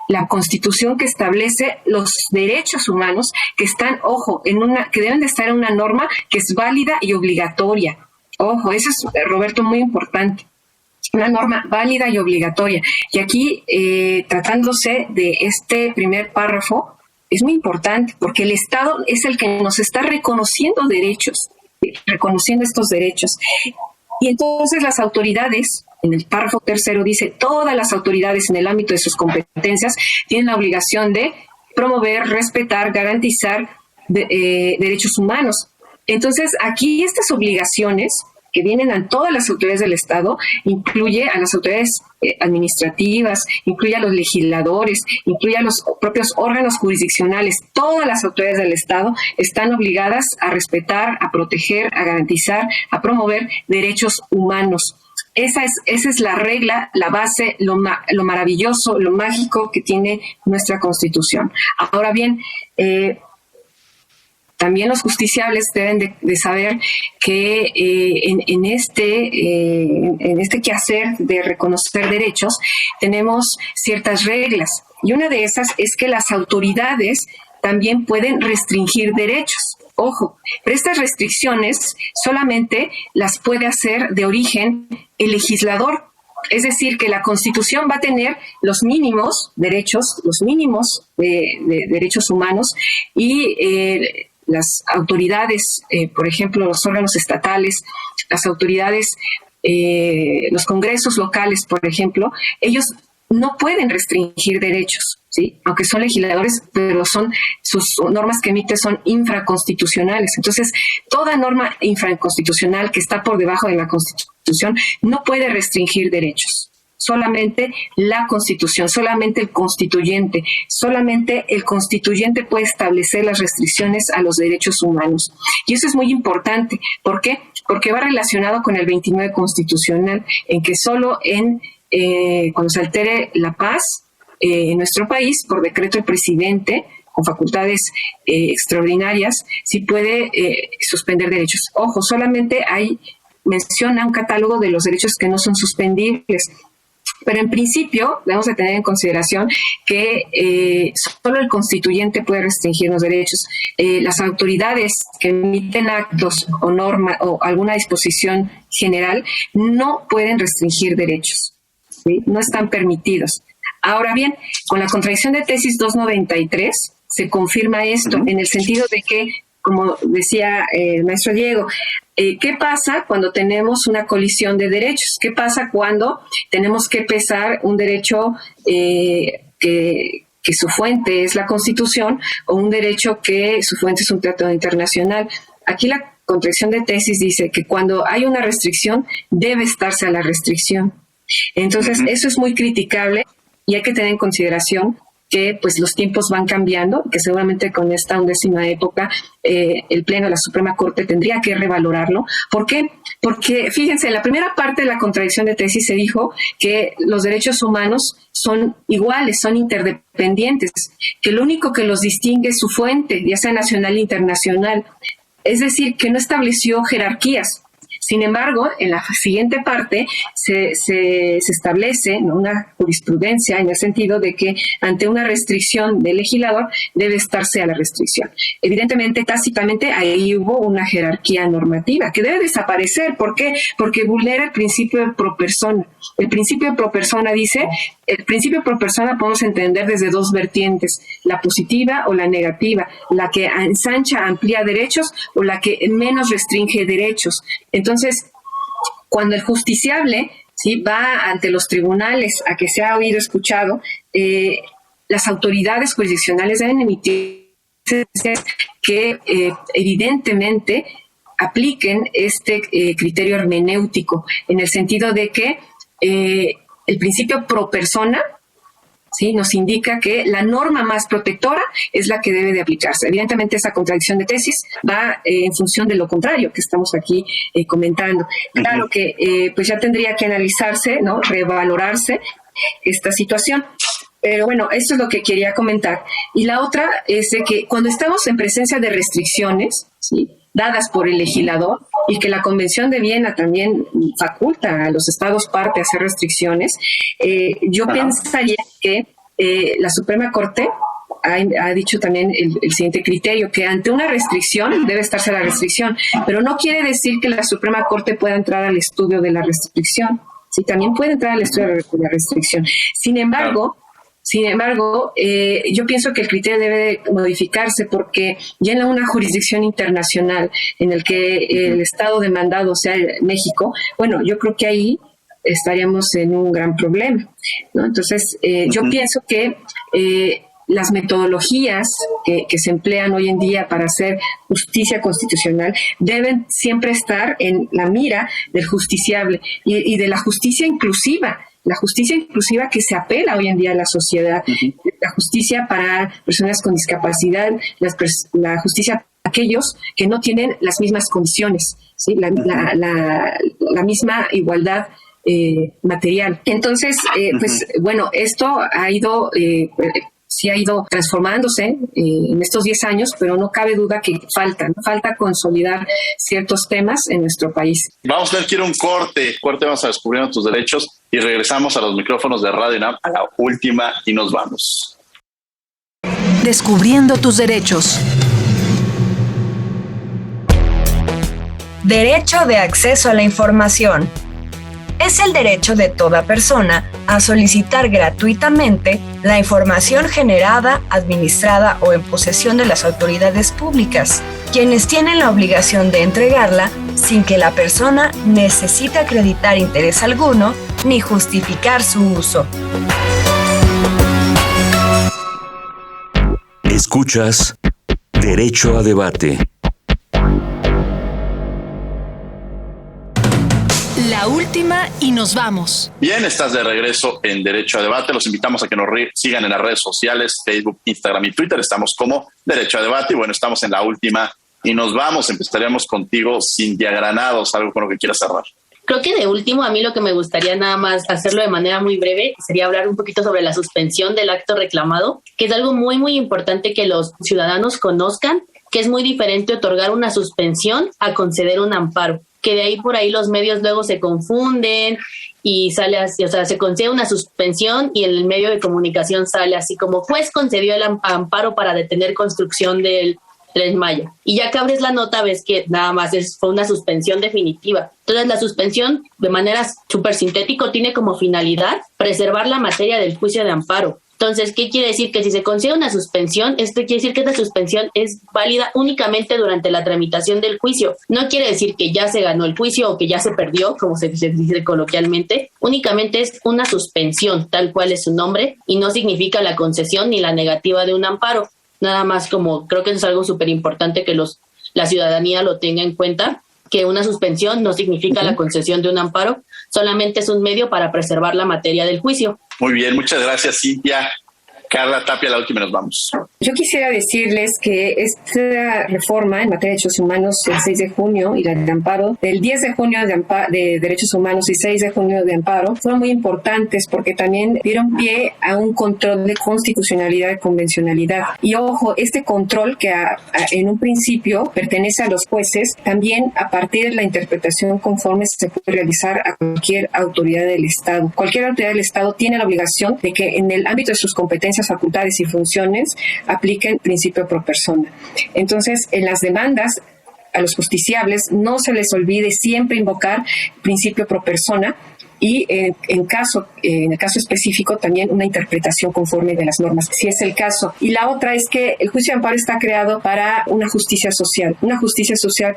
Speaker 6: La Constitución que establece los derechos humanos que están, que deben de estar en una norma que es válida y obligatoria. Ojo, eso es, Roberto, muy importante. Una norma válida y obligatoria. Y aquí, tratándose de este primer párrafo, es muy importante porque el Estado es el que nos está reconociendo estos derechos. Y entonces las autoridades, en el párrafo 3 dice, todas las autoridades en el ámbito de sus competencias tienen la obligación de promover, respetar, garantizar derechos humanos. Entonces aquí estas obligaciones que vienen a todas las autoridades del Estado, incluye a las autoridades administrativas, incluye a los legisladores, incluye a los propios órganos jurisdiccionales. Todas las autoridades del Estado están obligadas a respetar, a proteger, a garantizar, a promover derechos humanos. Esa es la regla, la base, lo maravilloso, lo mágico que tiene nuestra Constitución. Ahora bien, también los justiciables deben de saber que en este quehacer de reconocer derechos tenemos ciertas reglas, y una de esas es que las autoridades también pueden restringir derechos. Ojo, pero estas restricciones solamente las puede hacer de origen el legislador. Es decir, que la Constitución va a tener los mínimos derechos, los mínimos de derechos humanos y las autoridades, por ejemplo, los órganos estatales, las autoridades, los congresos locales, por ejemplo, ellos no pueden restringir derechos, ¿sí? Aunque son legisladores, pero sus normas que emiten son infraconstitucionales. Entonces, toda norma infraconstitucional que está por debajo de la Constitución no puede restringir derechos. Solamente la Constitución, solamente el constituyente puede establecer las restricciones a los derechos humanos. Y eso es muy importante. ¿Por qué? Porque va relacionado con el 29 constitucional, en que solo cuando se altere la paz en nuestro país, por decreto del presidente, con facultades extraordinarias, sí puede suspender derechos. Ojo, solamente menciona un catálogo de los derechos que no son suspendibles. Pero en principio debemos de tener en consideración que solo el constituyente puede restringir los derechos. Las autoridades que emiten actos o norma o alguna disposición general no pueden restringir derechos, ¿sí? No están permitidos. Ahora bien, con la contradicción de tesis 293 se confirma esto, en el sentido de que, como decía el maestro Diego, ¿qué pasa cuando tenemos una colisión de derechos? ¿Qué pasa cuando tenemos que pesar un derecho que su fuente es la Constitución o un derecho que su fuente es un tratado internacional? Aquí la contradicción de tesis dice que cuando hay una restricción, debe estarse a la restricción. Entonces, eso es muy criticable y hay que tener en consideración que pues los tiempos van cambiando, que seguramente con esta 11ª época el Pleno de la Suprema Corte tendría que revalorarlo. ¿Por qué? Porque, fíjense, en la primera parte de la contradicción de tesis se dijo que los derechos humanos son iguales, son interdependientes, que lo único que los distingue es su fuente, ya sea nacional e internacional. Es decir, que no estableció jerarquías. Sin embargo, en la siguiente parte se establece, ¿no?, una jurisprudencia en el sentido de que ante una restricción del legislador debe estarse a la restricción. Evidentemente, tácitamente, ahí hubo una jerarquía normativa que debe desaparecer. ¿Por qué? Porque vulnera el principio de pro persona. El principio de pro persona dice, el principio de pro persona podemos entender desde dos vertientes, la positiva o la negativa, la que ensancha, amplía derechos o la que menos restringe derechos. Entonces, cuando el justiciable, ¿sí?, va ante los tribunales a que sea oído, escuchado, las autoridades jurisdiccionales deben emitir que evidentemente apliquen este criterio hermenéutico, en el sentido de que el principio pro persona, ¿sí?, nos indica que la norma más protectora es la que debe de aplicarse. Evidentemente, esa contradicción de tesis va en función de lo contrario que estamos aquí comentando. Claro que pues ya tendría que analizarse, ¿no?, revalorarse esta situación. Pero bueno, esto es lo que quería comentar. Y la otra es de que cuando estamos en presencia de restricciones, ¿sí?, dadas por el legislador, y que la Convención de Viena también faculta a los estados parte a hacer restricciones, yo pensaría que la Suprema Corte ha dicho también el siguiente criterio, que ante una restricción debe estarse la restricción, pero no quiere decir que la Suprema Corte pueda entrar al estudio de la restricción. Sí, también puede entrar al estudio de la restricción. Sin embargo, yo pienso que el criterio debe modificarse porque ya en una jurisdicción internacional en el que el Estado demandado sea México, bueno, yo creo que ahí estaríamos en un gran problema, ¿no? Entonces, yo pienso que las metodologías que se emplean hoy en día para hacer justicia constitucional deben siempre estar en la mira del justiciable y de la justicia inclusiva. La justicia inclusiva que se apela hoy en día a la sociedad, la justicia para personas con discapacidad, la justicia para aquellos que no tienen las mismas condiciones, ¿sí?, la misma igualdad material. Entonces, pues bueno, esto ha ido sí ha ido transformándose en estos 10 años, pero no cabe duda que falta consolidar ciertos temas en nuestro país.
Speaker 4: Vamos a tener que ir a un corte, vamos a descubrir tus derechos y regresamos a los micrófonos de Radio UNAM a la última y nos vamos.
Speaker 1: Descubriendo tus derechos.
Speaker 8: Derecho de acceso a la información. Es el derecho de toda persona a solicitar gratuitamente la información generada, administrada o en posesión de las autoridades públicas, quienes tienen la obligación de entregarla sin que la persona necesite acreditar interés alguno ni justificar su uso.
Speaker 3: Escuchas Derecho a Debate.
Speaker 1: La última y nos vamos.
Speaker 4: Bien, estás de regreso en Derecho a Debate. Los invitamos a que nos sigan en las redes sociales, Facebook, Instagram y Twitter. Estamos como Derecho a Debate. Y bueno, estamos en la última y nos vamos. Empezaríamos contigo, Cintia Granados, algo con lo que quieras cerrar.
Speaker 7: Creo que de último, a mí lo que me gustaría nada más hacerlo de manera muy breve sería hablar un poquito sobre la suspensión del acto reclamado, que es algo muy, muy importante que los ciudadanos conozcan, que es muy diferente otorgar una suspensión a conceder un amparo, que de ahí por ahí los medios luego se confunden y sale así, o sea, se concede una suspensión y el medio de comunicación sale así como juez concedió el amparo para detener construcción del Tren Maya. Y ya que abres la nota ves que nada más fue una suspensión definitiva. Entonces la suspensión de manera súper sintético tiene como finalidad preservar la materia del juicio de amparo. Entonces, ¿qué quiere decir? Que si se concede una suspensión, esto quiere decir que esta suspensión es válida únicamente durante la tramitación del juicio. No quiere decir que ya se ganó el juicio o que ya se perdió, como se dice coloquialmente. Únicamente es una suspensión, tal cual es su nombre, y no significa la concesión ni la negativa de un amparo. Nada más como, creo que eso es algo súper importante que la ciudadanía lo tenga en cuenta, que una suspensión no significa la concesión de un amparo, solamente es un medio para preservar la materia del juicio.
Speaker 4: Muy bien, muchas gracias, Cintia. Carla Tapia, la última, nos vamos.
Speaker 6: Yo quisiera decirles que esta reforma en materia de derechos humanos, el 6 de junio y la de amparo, el 10 de junio de derechos humanos y 6 de junio de amparo, fueron muy importantes porque también dieron pie a un control de constitucionalidad y convencionalidad. Y ojo, este control que en un principio pertenece a los jueces, también a partir de la interpretación conforme se puede realizar a cualquier autoridad del Estado. Cualquier autoridad del Estado tiene la obligación de que en el ámbito de sus competencias, facultades y funciones apliquen principio pro persona. Entonces, en las demandas a los justiciables no se les olvide siempre invocar principio pro persona y en el caso específico también una interpretación conforme de las normas, si es el caso. Y la otra es que el juicio de amparo está creado para una justicia social,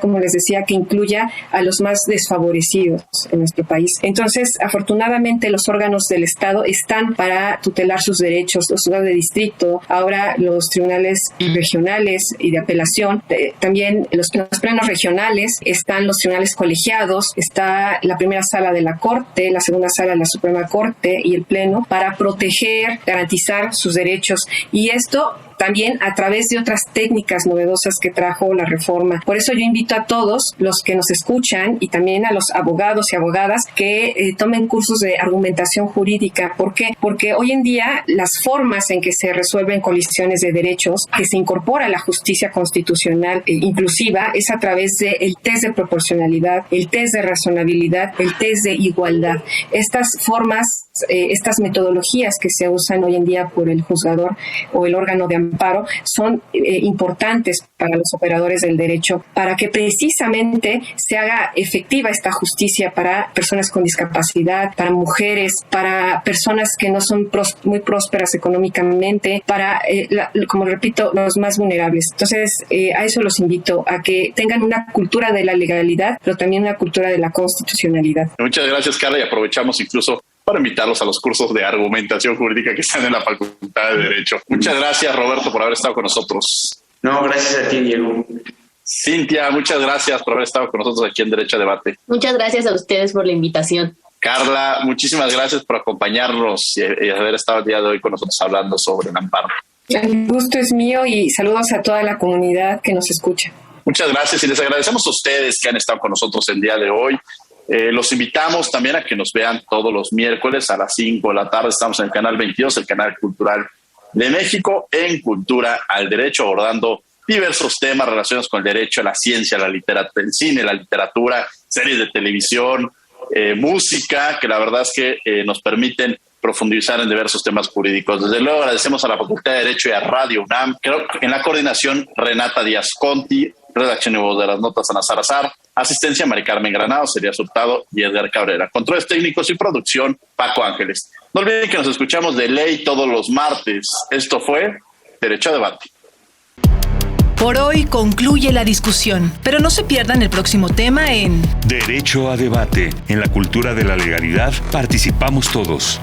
Speaker 6: como les decía, que incluya a los más desfavorecidos en nuestro país. Entonces, afortunadamente, los órganos del Estado están para tutelar sus derechos, los juzgados de distrito, ahora los tribunales regionales y de apelación, también los plenos regionales, están los tribunales colegiados, está la primera sala de la Corte, la segunda sala de la Suprema Corte y el Pleno para proteger, garantizar sus derechos. Y esto también a través de otras técnicas novedosas que trajo la reforma. Por eso yo invito a todos los que nos escuchan y también a los abogados y abogadas que tomen cursos de argumentación jurídica. ¿Por qué? Porque hoy en día las formas en que se resuelven colisiones de derechos, que se incorpora la justicia constitucional inclusiva, es a través del test de proporcionalidad, el test de razonabilidad, el test de igualdad. Estas formas, estas metodologías que se usan hoy en día por el juzgador o el órgano de amparo son importantes para los operadores del derecho, para que precisamente se haga efectiva esta justicia para personas con discapacidad, para mujeres, para personas que no son muy prósperas económicamente, para, como repito, los más vulnerables. Entonces, a eso los invito, a que tengan una cultura de la legalidad, pero también una cultura de la constitucionalidad.
Speaker 4: Muchas gracias, Carla, y aprovechamos incluso para invitarlos a los cursos de argumentación jurídica que están en la Facultad de Derecho. Muchas gracias, Roberto, por haber estado con nosotros.
Speaker 5: No, gracias a ti, Diego.
Speaker 4: Cintia, muchas gracias por haber estado con nosotros aquí en Derecho a Debate.
Speaker 7: Muchas gracias a ustedes por la invitación.
Speaker 4: Carla, muchísimas gracias por acompañarnos y haber estado el día de hoy con nosotros hablando sobre el amparo.
Speaker 6: El gusto es mío y saludos a toda la comunidad que nos escucha.
Speaker 4: Muchas gracias y les agradecemos a ustedes que han estado con nosotros el día de hoy. Los invitamos también a que nos vean todos los miércoles a las 5 de la tarde. Estamos en el canal 22, el canal cultural de México, en Cultura al Derecho, abordando diversos temas relacionados con el derecho, la ciencia, la literatura, el cine, la literatura, series de televisión, música, que la verdad es que nos permiten profundizar en diversos temas jurídicos. Desde luego agradecemos a la Facultad de Derecho y a Radio UNAM, creo que en la coordinación Renata Díaz Conti, redacción y voz de las notas Ana Salazar, Asistencia Mari Carmen Granados, Elías Hurtado y Edgar Cabrera. Controles técnicos y producción Paco Ángeles. No olviden que nos escuchamos de ley todos los martes. Esto fue Derecho a Debate.
Speaker 1: Por hoy concluye la discusión, pero no se pierdan el próximo tema en
Speaker 3: Derecho a Debate. En la cultura de la legalidad participamos todos.